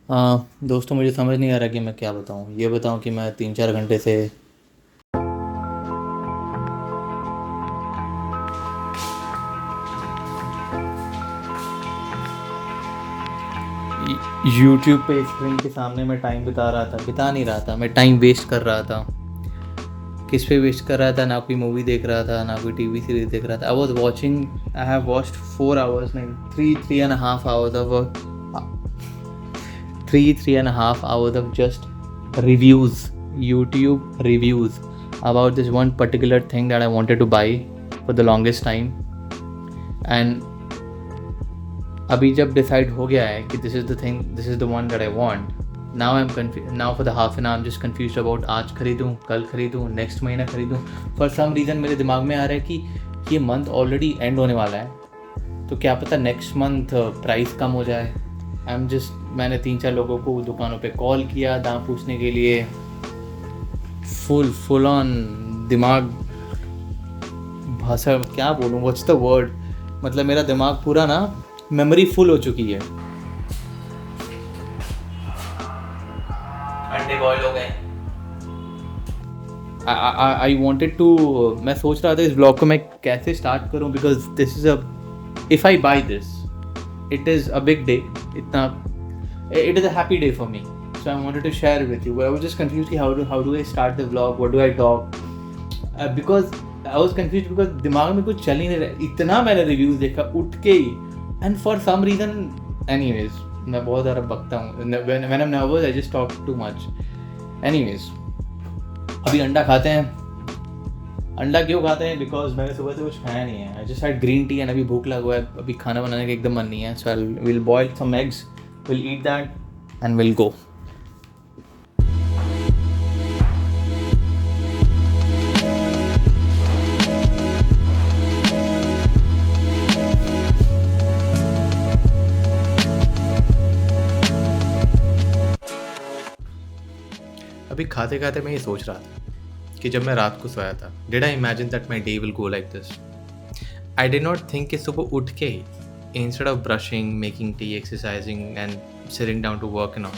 दोस्तों मुझे समझ नहीं आ रहा कि मैं क्या बताऊँ। ये बताऊँ कि मैं 3-4 घंटे से यूट्यूब पे स्क्रीन के सामने मैं टाइम बिता नहीं रहा था, मैं टाइम वेस्ट कर रहा था। किस पे वेस्ट कर रहा था? ना कोई मूवी देख रहा था, ना कोई टीवी सीरीज देख रहा था। आई हैव वॉच्ड 4 hours, नहीं, 3.5 hours of 3.5 hours of just reviews, YouTube reviews about this one particular thing that I wanted to buy for the longest time. And अभी जब डिसाइड हो गया है कि this is the thing, this is the one that I want, now I am confuse. Now for the half an hour I am just confuse about आज खरीदूँ, कल खरीदूँ, नेक्स्ट महीना खरीदूँ। फॉर सम रीज़न मेरे दिमाग में आ रहा है कि ये मंथ ऑलरेडी एंड होने वाला है, तो क्या पता नेक्स्ट मंथ प्राइस कम हो जाए। मैंने 3-4 लोगों को दुकानों पे कॉल किया दाम पूछने के लिए। फुल ऑन दिमाग भाषा, क्या बोलूँ, व्हाट्स द वर्ड, मतलब मेरा दिमाग पूरा ना मेमोरी फुल हो चुकी है। अंडे बॉयल हो गए। आई वॉन्टेड टू, मैं सोच रहा था इस ब्लॉग को मैं कैसे स्टार्ट करूं, because this is if I buy this, it is a big day. It is a happy day for me, so I wanted to share with you. I was just confuse कि how do I start the blog, what do I talk, because I was confuse, because दिमाग में कुछ चल ही नहीं रहा। इतना मैंने reviews देखा उठ के ही, and for some reason, anyways, मैं बहुत ज़्यादा बकता हूँ। When I am nervous I just talk too much. Anyways, अभी अंडा खाते हैं। अंडा क्यों खाते हैं? बिकॉज मैंने सुबह से कुछ खाया नहीं है। I just had green tea and अभी भूख लगा हुआ है। अभी खाना बनाने का एकदम मन नहीं है, so I will boil some eggs, will eat that and will go. अभी खाते खाते मैं ये सोच रहा था कि जब मैं रात को सोया था, did I imagine that my day will go like this? I did not think कि सुबह उठ के ही, instead of brushing, making tea, exercising and sitting down to work and on,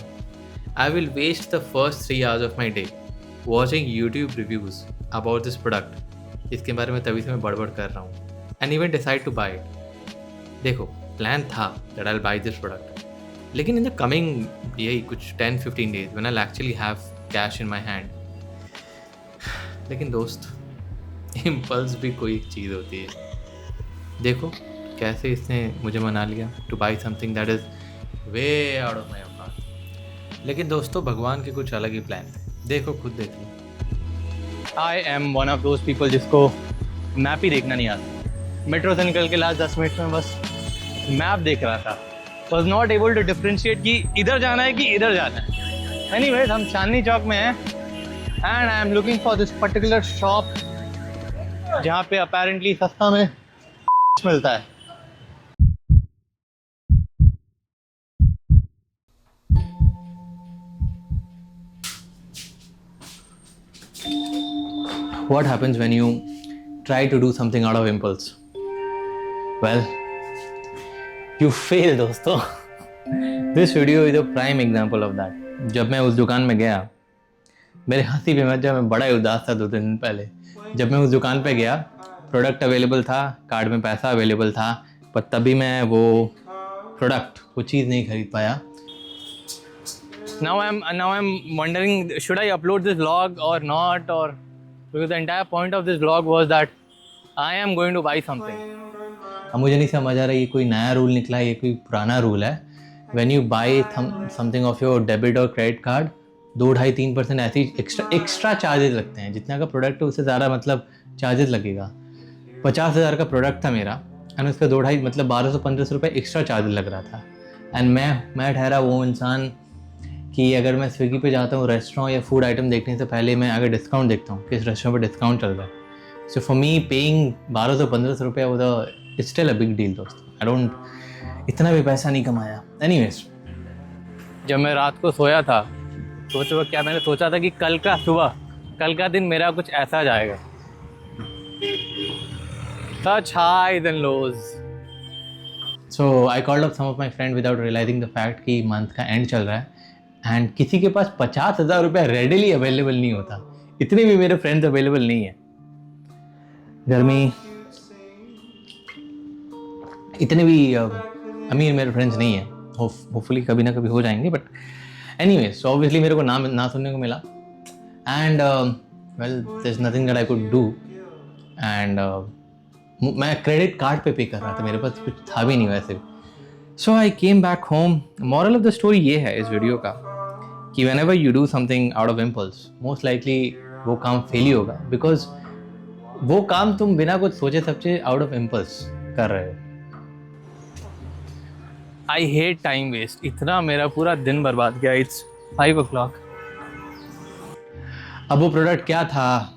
I will waste the first 3 hours of my day watching YouTube reviews about this product. इसके बारे में तभी से मैं बड़बड़ कर रहा हूँ, and even decide two by it. देखो, प्लान था that I will by this product, लेकिन इन द कमिंग यही कुछ 10-15 days when I will actually have cash in my hand. लेकिन दोस्त, इम्पल्स भी कोई चीज़ होती है। देखो कैसे इसने मुझे मना लिया two by something that is way out of my औकात। लेकिन दोस्तों, भगवान के कुछ अलग ही प्लान थे। देखो, खुद देख लो। I am one of those people जिसको मैप ही देखना नहीं आता। मेट्रो से निकल के लास्ट 10 मिनट में बस मैप देख रहा था, was not able to differentiate कि इधर जाना है कि इधर जाना है। एनीवेज, हम चांदनी चौक में हैं and I am looking for this particular shop जहाँ पे अपेरेंटली सस्ता में मिलता है। What happens when you try to do something out of impulse? Well, you fail, दोस्तों। This video is a prime example of that. जब मैं उस दुकान में गया, मेरे हंसी पे मत जा, मैं बड़ा ही उदास था 2 दिन पहले। जब मैं उस दुकान पे गया, प्रोडक्ट अवेलेबल था, कार्ड में पैसा अवेलेबल था, पर तभी मैं वो चीज़ नहीं खरीद पाया। Now I'm wondering, should I upload this vlog or not, or because the entire point of this vlog was that I am going to buy something. अब मुझे नहीं समझ आ रहा ये कोई नया रूल निकला है, ये कोई पुराना रूल है। When you buy something of your debit और क्रेडिट कार्ड, 2-2.5-3% ऐसी एक्स्ट्रा चार्जेस लगते हैं। जितना का प्रोडक्ट है उससे ज़्यादा मतलब चार्जेस लगेगा। 50,000 का प्रोडक्ट था मेरा, एंड उसका 2-2.5 मतलब 1200-1500 रुपये एक्स्ट्रा चार्ज लग रहा था। एंड मैं ठहरा वो इंसान कि अगर मैं स्विगी पे जाता हूँ रेस्टोरेंट या फूड आइटम देखने से पहले मैं अगर डिस्काउंट देखता हूँ किस रेस्टोरेंट पे डिस्काउंट चल रहा है। सो फॉर मी पेइंग 1200-1500 रुपये वो तो स्टिल अ बिग डील दोस्तों। आई डोंट, इतना भी पैसा नहीं कमाया। एनीवेज, जब मैं रात को सोया था, सोचो क्या मैंने सोचा था कि कल का दिन मेरा कुछ ऐसा जाएगा। Such highs and lows. So I called up some of my friend without realizing the fact कि मंथ का एंड चल रहा है एंड किसी के पास 50,000 रुपया रेडिली अवेलेबल नहीं होता. इतने भी मेरे फ्रेंड्स अवेलेबल नहीं है घर में. इतने भी अमीर मेरे फ्रेंड्स नहीं है. होपफुली कभी ना कभी हो जाएंगे. बट एनीवेज, सो ऑब्वियसली मेरे को ना सुनने को मिला and well there is nothing that I could do. And मैं क्रेडिट कार्ड पे कर रहा था, मेरे पास कुछ था भी नहीं वैसे. So I came back home. Moral of the story ये है इस वीडियो का कि whenever you do something out of impulse, most likely वो काम फेल ही होगा, बिकॉज वो काम तुम बिना कुछ सोचे समझे आउट ऑफ इम्पल्स कर रहे हो. I hate time waste. इतना मेरा पूरा दिन बर्बाद किया. It's 5 o'clock. अब वो प्रोडक्ट क्या था,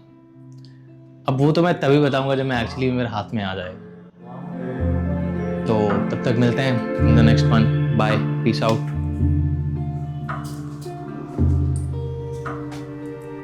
अब वो तो मैं तभी बताऊंगा जब मैं एक्चुअली मेरे हाथ में आ जाएगा. तो तब तक मिलते हैं in the next one. Bye, peace out.